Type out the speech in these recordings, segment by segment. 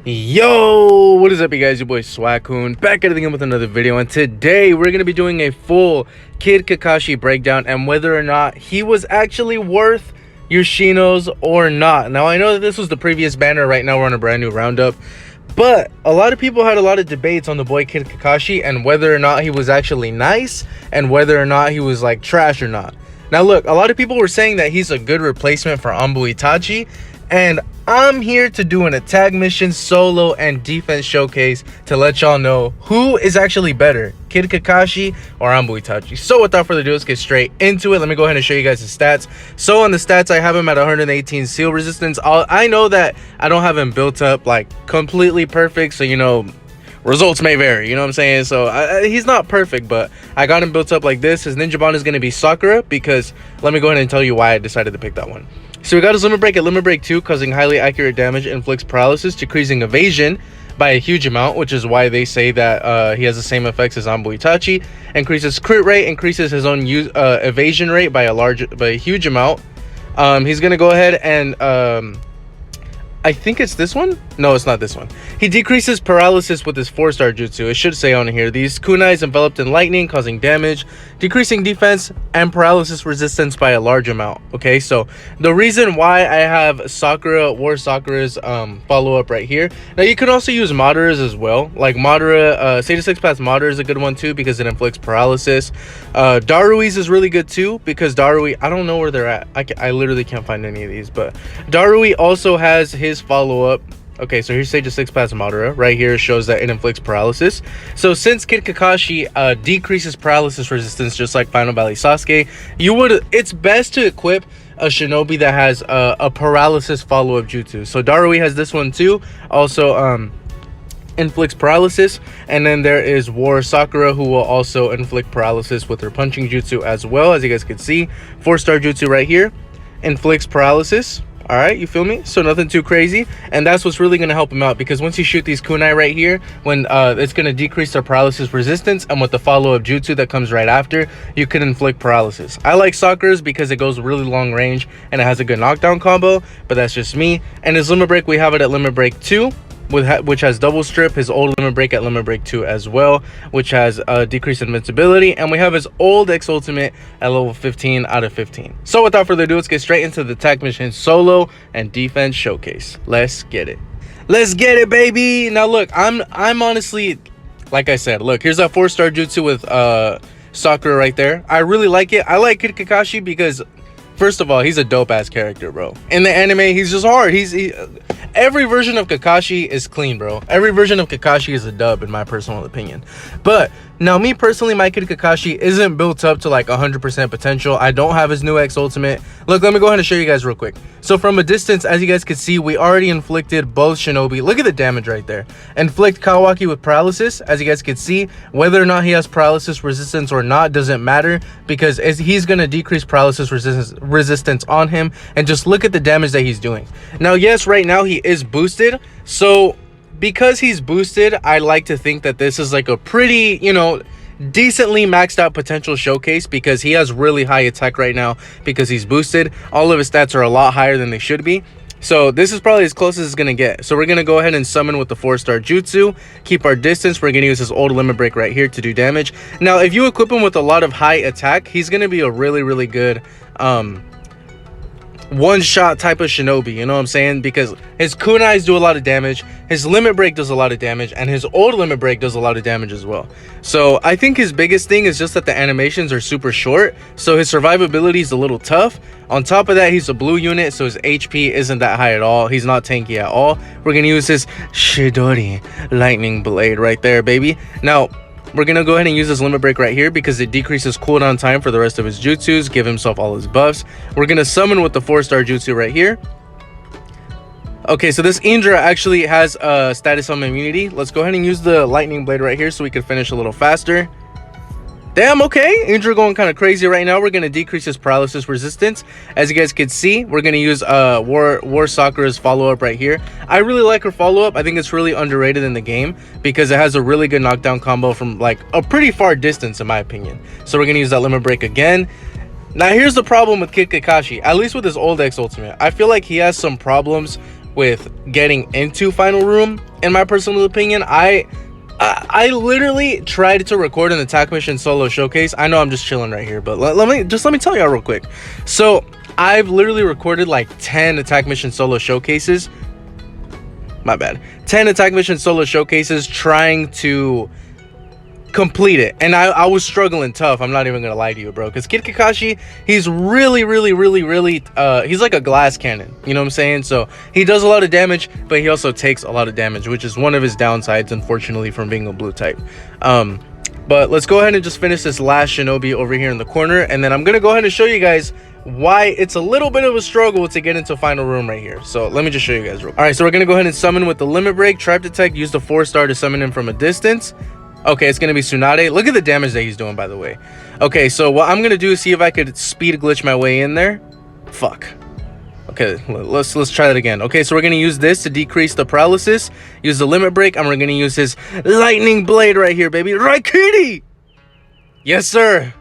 Yo, what is up, you guys? Your boy Swag-kun back at it again with another video, and today we're gonna be doing a full Kid Kakashi breakdown and whether or not he was actually worth Yoshino's or not. Now I know that this was the previous banner. Right now we're on a brand new roundup, but a lot of people had a lot of debates on the boy Kid Kakashi and whether or not he was actually nice and whether or not he was like trash or not. Now look, a lot of people were saying that he's a good replacement for Anbu Itachi, and I'm here to do an attack mission, solo, and defense showcase to let y'all know who is actually better, Kid Kakashi or Anbu Itachi. So without further ado, let's get straight into it. Let me go ahead and show you guys the stats. So on the stats, I have him at 118 seal resistance. I know that I don't have him built up like completely perfect, so you know, results may vary, you know what I'm saying? So he's not perfect, but I got him built up like this. His ninja bond is going to be Sakura, because let me go ahead and tell you why I decided to pick that one. So we got his limit break at limit break 2, causing highly accurate damage, inflicts paralysis, decreasing evasion by a huge amount, which is why they say that he has the same effects as Anbu Itachi. Increases crit rate, increases his own evasion rate by a huge amount. He's gonna go ahead and I think it's this one. No, it's not this one. He decreases paralysis with his 4-star jutsu. It should say on here, these kunais enveloped in lightning, causing damage, decreasing defense and paralysis resistance by a large amount. Okay, so the reason why I have Sakura, War Sakura's follow-up right here. Now you can also use Madara's as well. Like Madara, Sage 6 Path Madara is a good one too, because it inflicts paralysis. Darui's is really good too, because Darui, I don't know where they're at. I literally can't find any of these, but Darui also has his follow-up. Okay, so here's Sage 6 Path Madara. Right here shows that it inflicts paralysis. So since Kid Kakashi decreases paralysis resistance just like Final Valley Sasuke, it's best to equip a shinobi that has a paralysis follow-up jutsu. So Darui has this one too, also inflicts paralysis. And then there is War Sakura, who will also inflict paralysis with her punching jutsu as well. As you guys can see, 4-star jutsu right here inflicts paralysis. All right, you feel me? So nothing too crazy, and that's what's really going to help him out, because once you shoot these kunai right here, when it's going to decrease their paralysis resistance, and with the follow-up jutsu that comes right after, you can inflict paralysis. I like Sakura's because it goes really long range and it has a good knockdown combo, but that's just me. And his limit break, we have it at limit break 2, which has double strip. His old limit break at limit break 2 as well, which has decreased invincibility. And we have his old X ultimate at level 15 out of 15. So without further ado, let's get straight into the attack mission, solo, and defense showcase. Let's get it. Let's get it, baby. Now look, I'm honestly, like I said, look, here's that 4-star jutsu with Sakura right there. I really like it. I like Kid Kakashi because, first of all, he's a dope ass character, bro. In the anime, he's just hard. Every version of Kakashi is clean, bro. Every version of Kakashi is a dub, in my personal opinion. But now, me personally, my Kid Kakashi isn't built up to like 100% potential. I don't have his new X ultimate. Look, let me go ahead and show you guys real quick. So from a distance, as you guys can see, we already inflicted both shinobi. Look at the damage right there. Inflict Kawaki with paralysis. As you guys can see, whether or not he has paralysis resistance or not doesn't matter, because he's going to decrease paralysis resistance on him. And just look at the damage that he's doing. Now, yes, right now he is boosted. So because he's boosted, I like to think that this is like a pretty, you know, decently maxed out potential showcase, because he has really high attack right now because he's boosted. All of his stats are a lot higher than they should be. So this is probably as close as it's going to get. So we're going to go ahead and summon with the 4-star jutsu, keep our distance. We're going to use his old limit break right here to do damage. Now, if you equip him with a lot of high attack, he's going to be a really, really good one-shot type of shinobi, you know what I'm saying? Because his kunais do a lot of damage, his limit break does a lot of damage, and his old limit break does a lot of damage as well. So I think his biggest thing is just that the animations are super short, so his survivability is a little tough. On top of that, he's a blue unit, so his HP isn't that high at all. He's not tanky at all. We're gonna use his Shidori lightning blade right there, baby. Now, we're going to go ahead and use this limit break right here because it decreases cooldown time for the rest of his jutsus, give himself all his buffs. We're going to summon with the 4-star jutsu right here. Okay, so this Indra actually has status on immunity. Let's go ahead and use the lightning blade right here so we can finish a little faster. Damn, okay, Indra going kind of crazy right now. We're going to decrease his paralysis resistance. As you guys can see, we're going to use War Sakura's follow-up right here. I really like her follow-up. I think it's really underrated in the game because it has a really good knockdown combo from like a pretty far distance, in my opinion. So we're going to use that limit break again. Now, here's the problem with Kid Kakashi, at least with his old X ultimate. I feel like he has some problems with getting into final room. In my personal opinion, I literally tried to record an attack mission solo showcase. I know I'm just chilling right here, but let me tell y'all real quick. So I've literally recorded like 10 attack mission solo showcases. My bad. 10 attack mission solo showcases trying to complete it, and I was struggling tough. I'm not even gonna lie to you, bro, because Kid Kakashi, he's really he's like a glass cannon, you know what I'm saying? So he does a lot of damage, but he also takes a lot of damage, which is one of his downsides, unfortunately, from being a blue type. But let's go ahead and just finish this last shinobi over here in the corner, and then I'm gonna go ahead and show you guys why it's a little bit of a struggle to get into final room right here. So let me just show you guys real quick. All right, so we're gonna go ahead and summon with the limit break. Tribe Detect, use the 4-star to summon him from a distance. Okay, it's gonna be Tsunade. Look at the damage that he's doing, by the way. Okay, so what I'm gonna do is see if I could speed glitch my way in there. Fuck. Okay, let's try that again. Okay, so we're gonna use this to decrease the paralysis. Use the limit break, and we're gonna use his lightning blade right here, baby. Right, kitty? Yes, sir.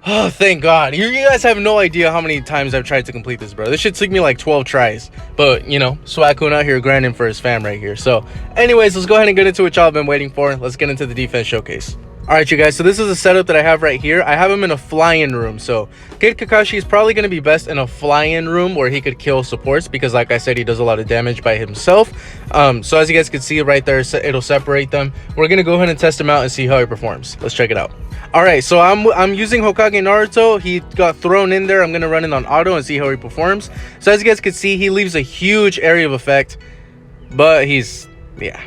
Oh, thank God. You guys have no idea how many times I've tried to complete this, bro. This shit took me like 12 tries. But, you know, Swag-kun out here grinding for his fam right here. So, anyways, let's go ahead and get into what y'all have been waiting for. Let's get into the defense showcase. Alright, you guys, so this is a setup that I have right here. I have him in a fly-in room. So, Kid Kakashi is probably going to be best in a fly-in room where he could kill supports, because, like I said, he does a lot of damage by himself. So, as you guys can see right there, it'll separate them. We're going to go ahead and test him out and see how he performs. Let's check it out. Alright, so I'm using Hokage Naruto. He got thrown in there. I'm going to run it on auto and see how he performs. So, as you guys can see, he leaves a huge area of effect, but he's, yeah.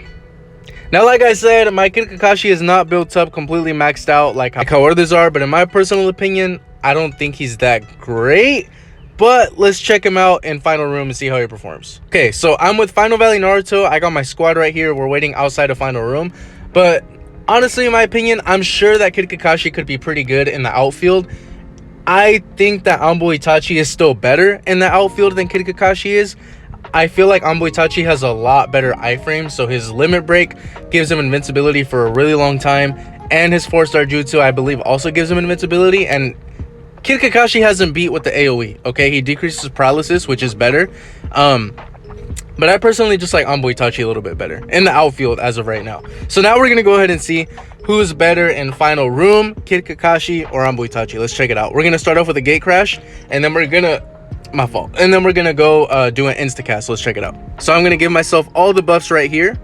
Now, like I said, my Kid Kakashi is not built up completely maxed out like how others are, but in my personal opinion, I don't think he's that great. But let's check him out in final room and see how he performs. Okay, so I'm with Final Valley Naruto. I got my squad right here. We're waiting outside of final room. But honestly, in my opinion, I'm sure that Kid Kakashi could be pretty good in the outfield. I think that Anbu Itachi is still better in the outfield than Kid Kakashi is. I feel like Anbu Itachi has a lot better iframes, so his limit break gives him invincibility for a really long time, and his 4-star jutsu, I believe, also gives him invincibility. And Kid Kakashi hasn't beat with the AoE. Okay, he decreases paralysis, which is better, but I personally just like Anbu Itachi a little bit better in the outfield as of right now. So now we're gonna go ahead and see who's better in final room, Kid Kakashi or Anbu Itachi. Let's check it out. We're gonna start off with a gate crash, and then we're gonna and then we're gonna go do an insta-cast. So let's check it out. So I'm gonna give myself all the buffs right here.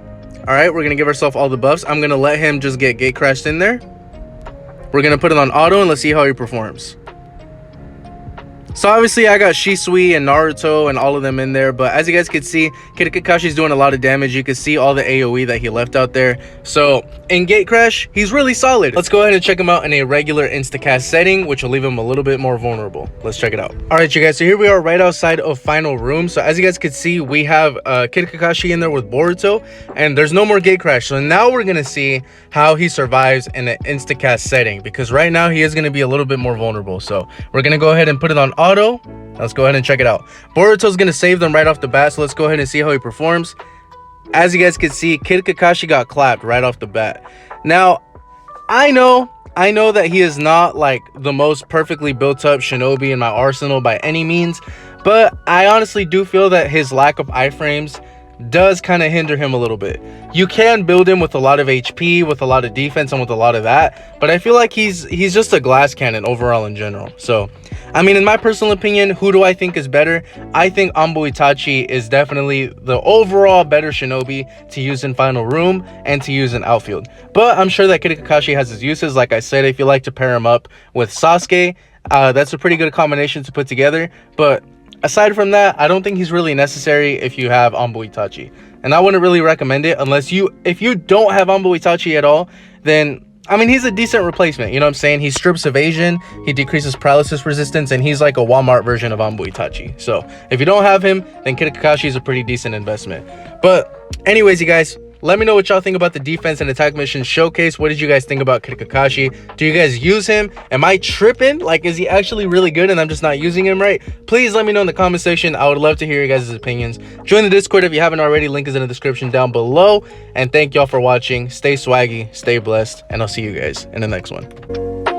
All right, we're gonna give ourselves all the buffs. I'm gonna let him just get gate crashed in there. We're gonna put it on auto, and let's see how he performs. So obviously I got Shisui and Naruto and all of them in there, but as you guys can see, Kid Kakashi's doing a lot of damage. You can see all the AoE that he left out there. So in gate crash, he's really solid. Let's go ahead and check him out in a regular instacast setting, which will leave him a little bit more vulnerable. Let's check it out. All right, you guys, so here we are right outside of final room. So as you guys can see, we have Kid Kakashi in there with Boruto, and there's no more gate crash. So now we're gonna see how he survives in an instacast setting, because right now he is gonna be a little bit more vulnerable. So we're gonna go ahead and put it on auto. Let's go ahead and check it out. Boruto's gonna save them right off the bat, so let's go ahead and see how he performs. As you guys can see, Kid Kakashi got clapped right off the bat. Now, I know that he is not like the most perfectly built up shinobi in my arsenal by any means, but I honestly do feel that his lack of iframes does kind of hinder him a little bit. You can build him with a lot of HP, with a lot of defense, and with a lot of that, but I feel like he's just a glass cannon overall in general. So I mean, in my personal opinion, who do I think is better? I think Anbu Itachi is definitely the overall better shinobi to use in final room and to use in outfield, but I'm sure that Kid Kakashi has his uses. Like I said, if you like to pair him up with Sasuke, that's a pretty good combination to put together. But aside from that, I don't think he's really necessary if you have Anbu Itachi, and I wouldn't really recommend it unless if you don't have Anbu Itachi at all. Then I mean, he's a decent replacement, you know what I'm saying? He strips evasion, he decreases paralysis resistance, and he's like a Walmart version of Anbu Itachi. So if you don't have him, then Kid Kakashi is a pretty decent investment. But anyways, you guys, let me know what y'all think about the defense and attack mission showcase. What did you guys think about Kid Kakashi? Do you guys use him? Am I tripping? Like, is he actually really good and I'm just not using him right? Please let me know in the comment section. I would love to hear your guys' opinions. Join the Discord if you haven't already. Link is in the description down below. And thank y'all for watching. Stay swaggy, stay blessed, and I'll see you guys in the next one.